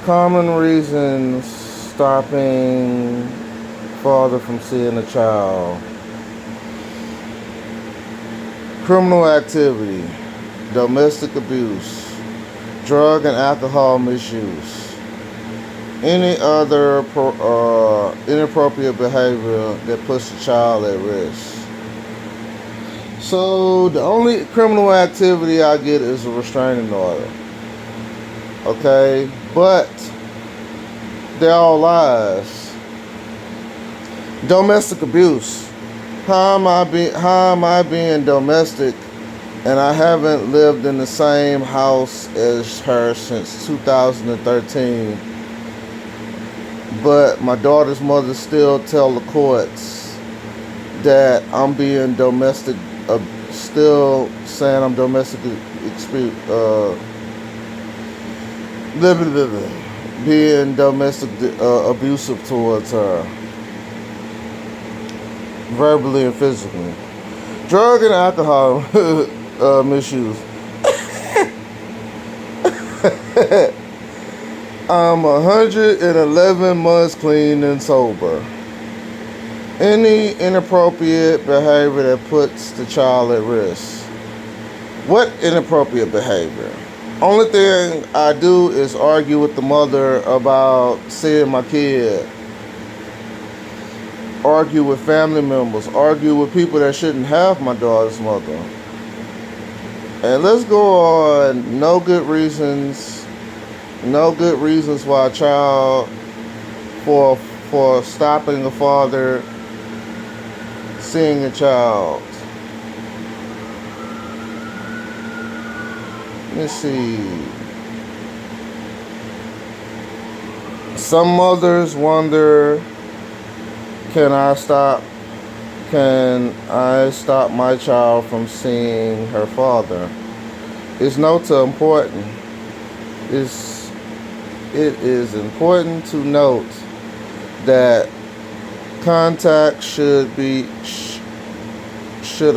Common reasons stopping father from seeing a child. Criminal activity, domestic abuse, drug and alcohol misuse, any other inappropriate behavior that puts the child at risk. So the only criminal activity I get is a restraining order. Okay, but they're all lies. Domestic abuse. How am I being domestic and I haven't lived in the same house as her since 2013? But my daughter's mother still tell the courts that I'm being domestic, still saying I'm being domestic abusive towards her, verbally and physically. Drug and alcohol misuse. I'm 111 months clean and sober. Any inappropriate behavior that puts the child at risk. What inappropriate behavior? Only thing I do is argue with the mother about seeing my kid. Argue with family members. Argue with people that shouldn't have my daughter's mother. And let's go on no good reasons why a child for stopping a father seeing a child. Let's see. Some mothers wonder, can I stop my child from seeing her father? It's not so important. It is important to note that contact should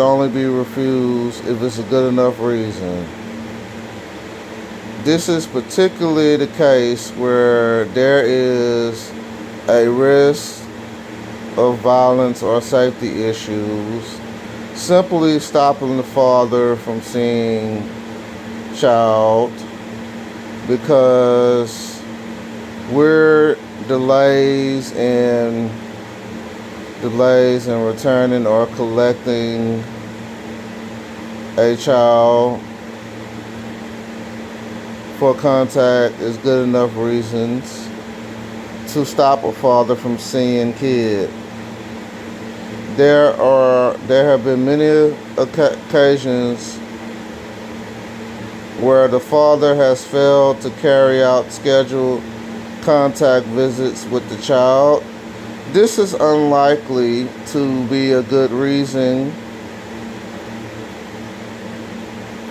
only be refused if it's a good enough reason. This is particularly the case where there is a risk of violence or safety issues. Simply stopping the father from seeing child because we're delays in returning or collecting a child for contact is good enough reasons to stop a father from seeing kid. There have been many occasions where the father has failed to carry out scheduled contact visits with the child. This is unlikely to be a good reason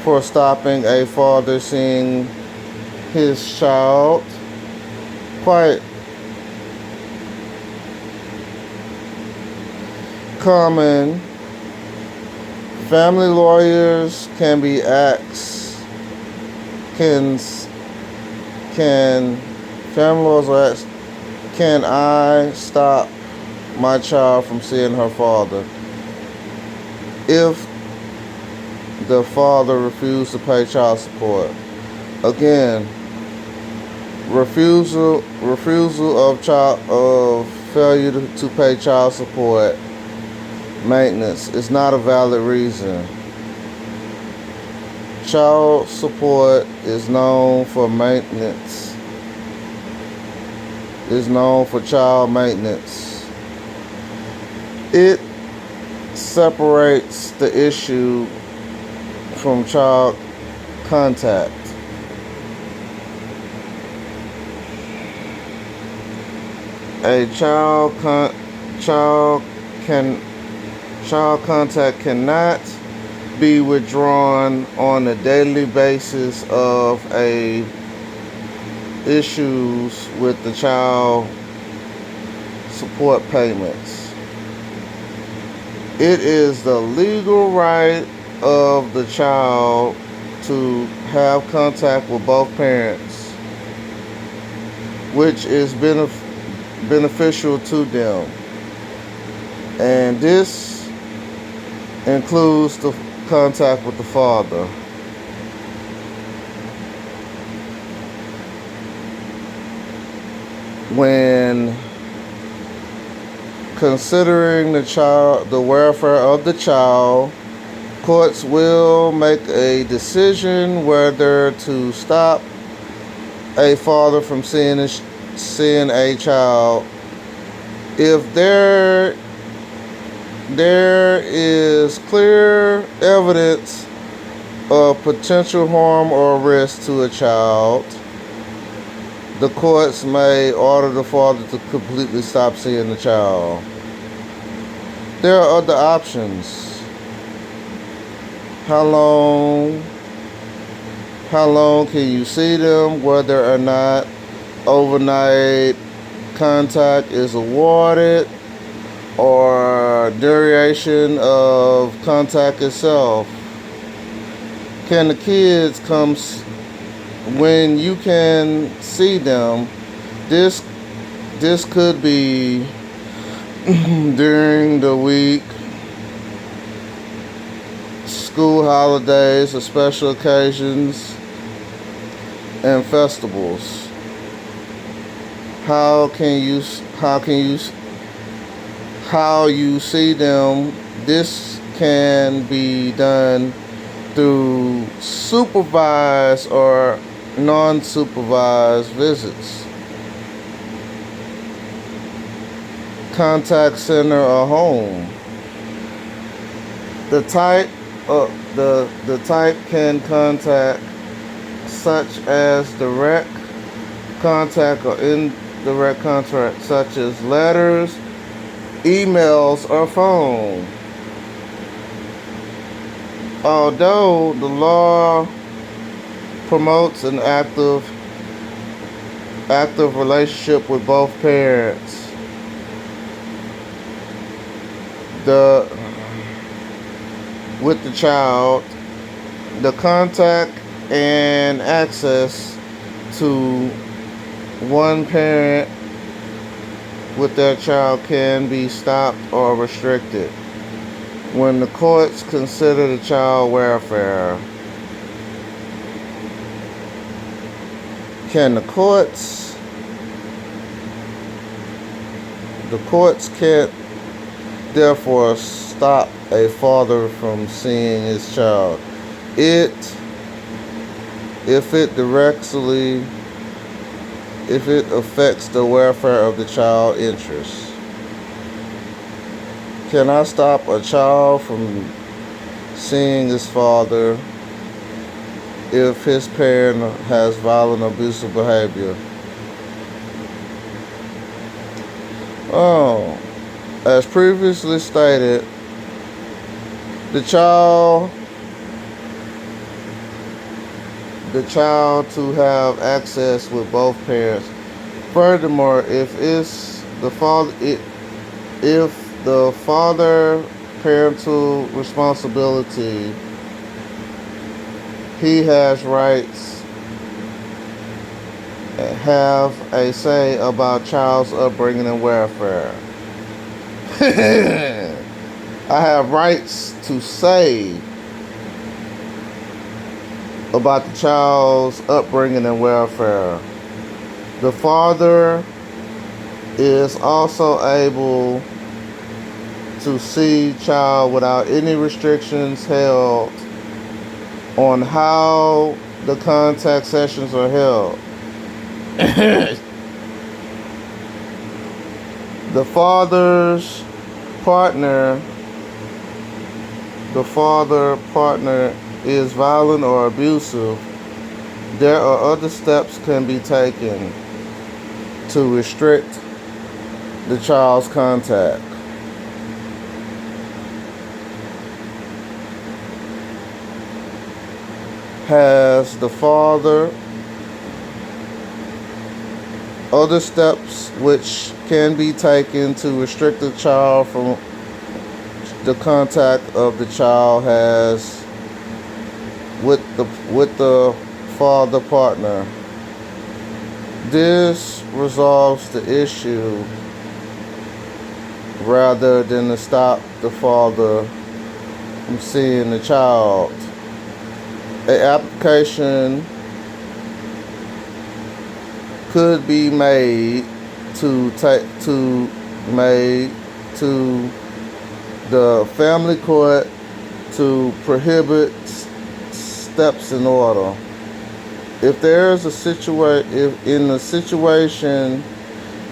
for stopping a father seeing his child. Quite common. Family lawyers can be asked, family lawyers are asked, can I stop my child from seeing her father if the father refused to pay child support? Again, refusal of failure to pay child support maintenance is not a valid reason. Child support is known for maintenance. Is known for child maintenance. It separates the issue from child contact. A child contact cannot be withdrawn on a daily basis of a issues with the child support payments. It is the legal right of the child to have contact with both parents which is beneficial to them. And this includes the contact with the father. When considering the welfare of the child, courts will make a decision whether to stop a father from seeing a child if there is clear evidence of potential harm or risk to a child. The courts may order the father to completely stop seeing the child. There are other options. How long can you see them? Whether or not overnight contact is awarded, or duration of contact itself. Can the kids come when you can see them? This could be during the week, school holidays, or special occasions and festivals. How you see them? This can be done through supervised or non-supervised visits, contact center, or home. The type can contact, such as direct contact or indirect contact, such as letters, emails, or phone. Although the law promotes an active relationship with both parents, with the child, the contact and access to one parent with their child can be stopped or restricted when the courts consider the child welfare. The courts can't therefore stop a father from seeing his child if it affects the welfare of the child interests. Can I stop a child from seeing his father if his parent has violent, abusive behavior? As previously stated, the child to have access with both parents. Furthermore, if the father parental responsibility, he has rights, have a say about child's upbringing and welfare. I have rights to say about the child's upbringing and welfare. The father is also able to see child without any restrictions held on how the contact sessions are held. The father partner is violent or abusive, there are other steps can be taken to restrict the child's contact. Has the father other steps which can be taken to restrict the child from the contact of the child has with the father partner? This resolves the issue rather than to stop the father from seeing the child. An application could be made to the family court to prohibit steps in order. If there's if in the situation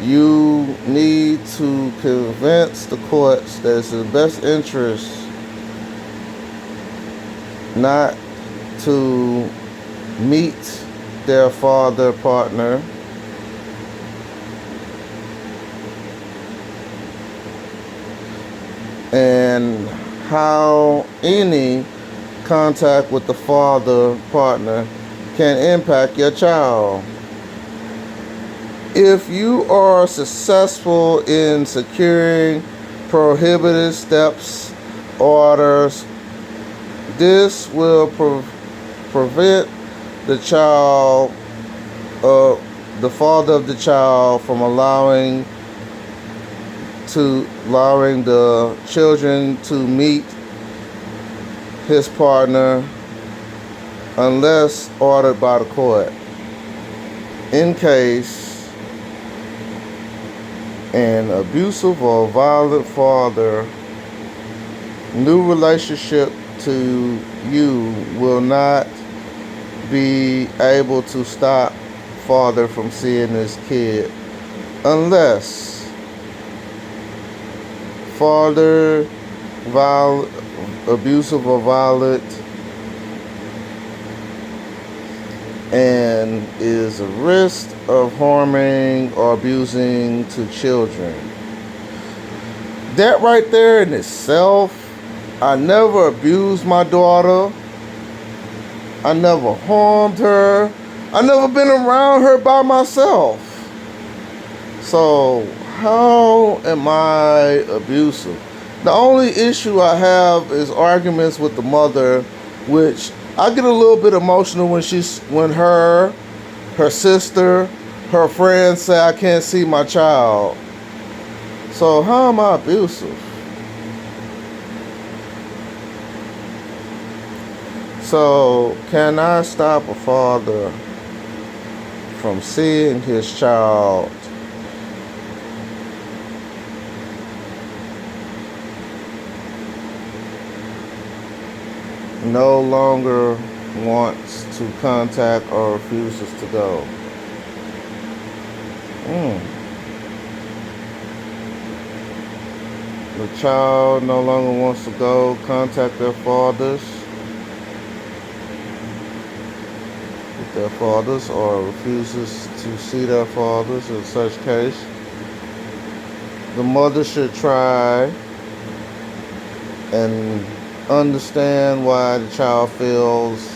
you need to convince the courts that it's in the best interest not to meet their father partner, and how any contact with the father partner can impact your child. If you are successful in securing prohibited steps orders, this will prevent the child, the father of the child, from allowing the children to meet his partner unless ordered by the court. In case an abusive or violent father, new relationship to you will not be able to stop father from seeing his kid unless father abusive or violent and is a risk of harming or abusing to children. That right there in itself, I never abused my daughter. I never harmed her. I never been around her by myself. So how am I abusive? The only issue I have is arguments with the mother, which I get a little bit emotional when her sister, her friends say I can't see my child. So how am I abusive? So can I stop a father from seeing his child no longer wants to contact or refuses to go? The child no longer wants to go contact their fathers or refuses to see their fathers. In such case, the mother should try and understand why the child feels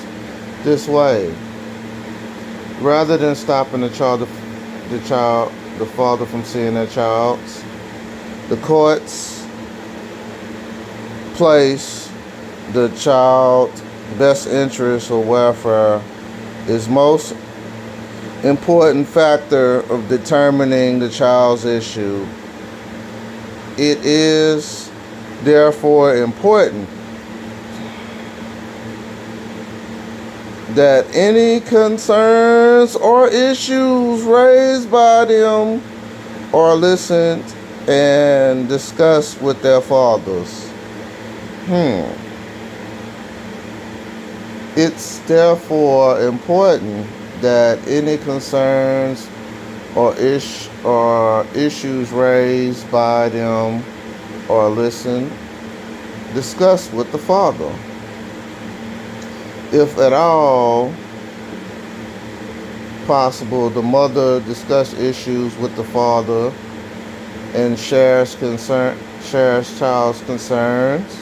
this way, rather than stopping the father from seeing their child. The courts place the child's best interest or welfare is most important factor of determining the child's issue. It is therefore important that any concerns or issues raised by them are listened and discussed with their fathers. It's therefore important that any concerns or issues raised by them are listened, discussed with the father. If at all possible, the mother discuss issues with the father and shares child's concerns.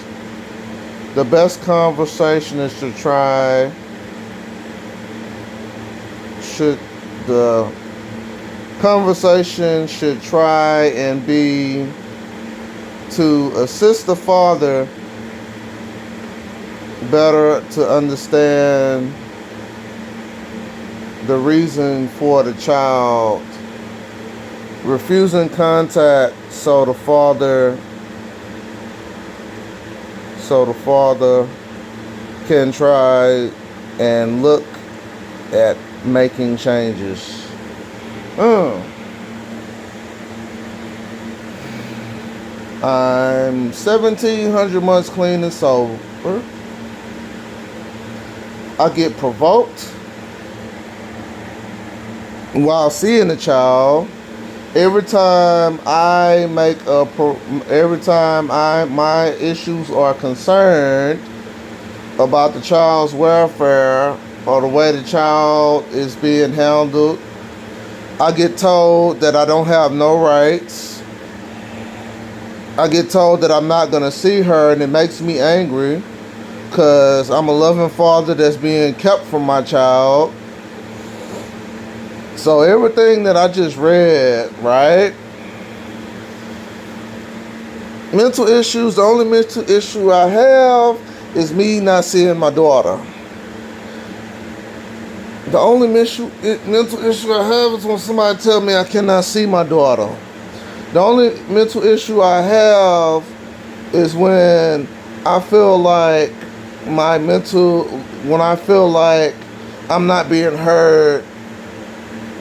The best conversation is to try. The conversation should try and be to assist the father better to understand the reason for the child refusing contact so the father can try and look at making changes. I'm 1,700 months clean and sober. I get provoked while seeing the child. Every time my issues are concerned about the child's welfare or the way the child is being handled, I get told that I don't have no rights. I get told that I'm not going to see her, and it makes me angry because I'm a loving father that's being kept from my child. So everything that I just read, right? Mental issues, the only mental issue I have is me not seeing my daughter. The only mental issue I have is when somebody tells me I cannot see my daughter. The only mental issue I have is when I feel like when I feel like I'm not being heard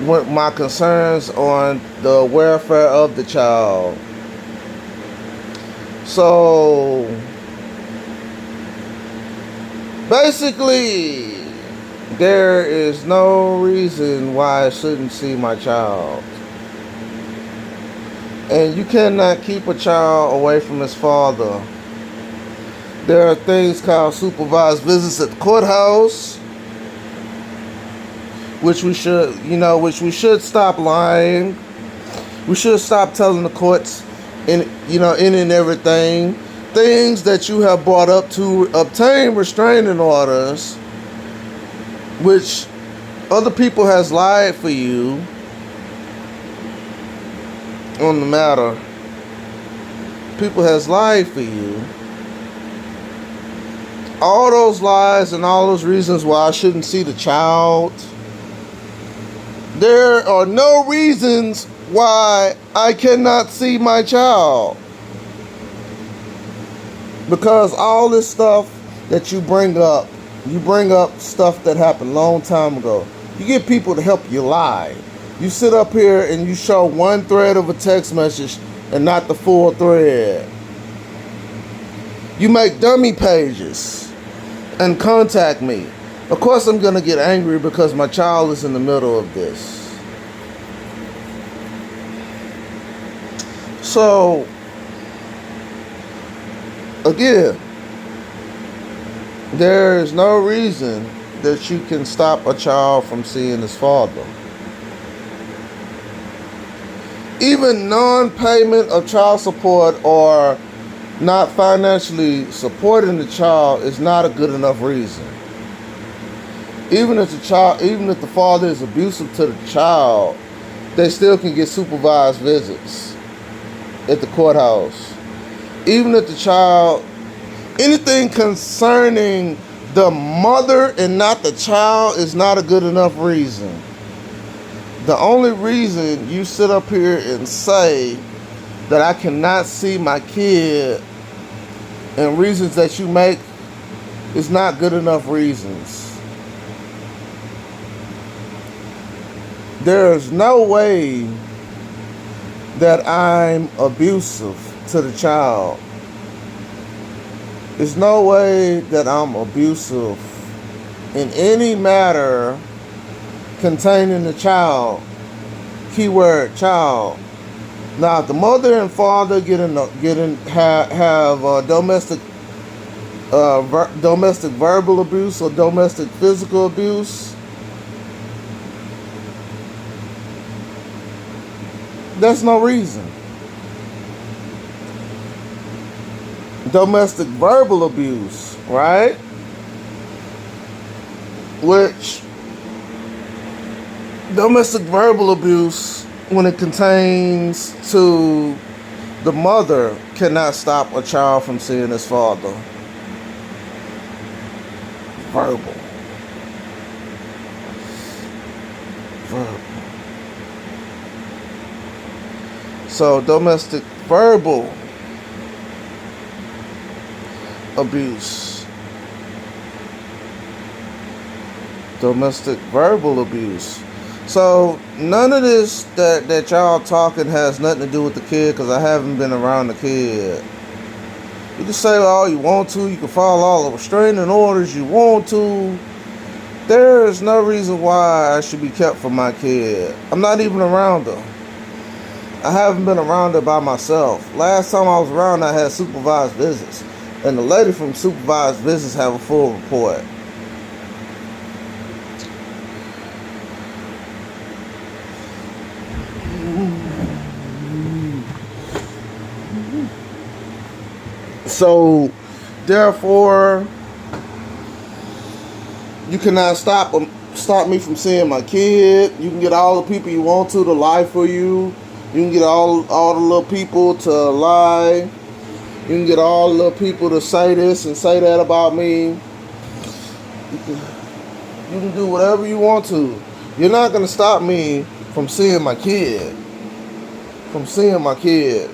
with my concerns on the welfare of the child. So basically, there is no reason why I shouldn't see my child. And you cannot keep a child away from his father. There are things called supervised visits at the courthouse, which we should stop lying. We should stop telling the courts in and everything. Things that you have brought up to obtain restraining orders, which other people has lied for you on the matter. People has lied for you. All those lies and all those reasons why I shouldn't see the child. There are no reasons why I cannot see my child. Because all this stuff that you bring up stuff that happened a long time ago. You get people to help you lie. You sit up here and you show one thread of a text message and not the full thread. You make dummy pages and contact me. Of course I'm going to get angry because my child is in the middle of this. So, again, there is no reason that you can stop a child from seeing his father. Even non-payment of child support or not financially supporting the child is not a good enough reason. Even if the father is abusive to the child, they still can get supervised visits at the courthouse. Even if the child, anything concerning the mother and not the child is not a good enough reason. The only reason you sit up here and say that I cannot see my kid and reasons that you make is not good enough reasons. There is no way that I'm abusive to the child. There's no way that I'm abusive in any matter containing the child. Keyword child. Now, if the mother and father have domestic verbal abuse or domestic physical abuse, that's no reason. Domestic verbal abuse, right? Which domestic verbal abuse, when it contains to the mother, cannot stop a child from seeing his father. Verbal. verbal. So domestic verbal abuse. Domestic verbal abuse. So none of this that y'all talking has nothing to do with the kid, because I haven't been around the kid. You can say all you want to. You can follow all the restraining orders you want to. There is no reason why I should be kept from my kid. I'm not even around her. I haven't been around her by myself. Last time I was around, I had supervised visits. And the lady from supervised visits have a full report. So, therefore, you cannot stop me from seeing my kid. You can get all the people you want to lie for you. You can get all the little people to lie. You can get all the little people to say this and say that about me. You can do whatever you want to. You're not going to stop me from seeing my kid. From seeing my kid.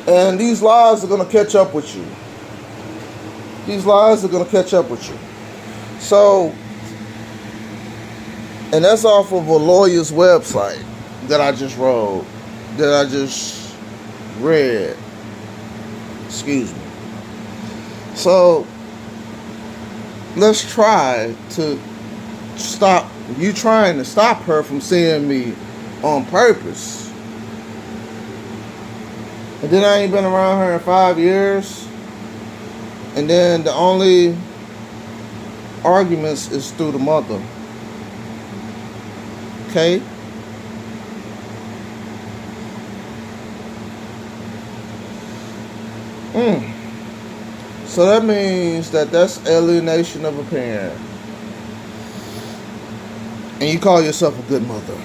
And these lies are going to catch up with you. These lies are going to catch up with you. So, and that's off of a lawyer's website that I just wrote, that I just read. Excuse me. So, let's try to stop you trying to stop her from seeing me on purpose. And then I ain't been around her in 5 years. And then the only arguments is through the mother. Okay? So that means that's alienation of a parent. And you call yourself a good mother.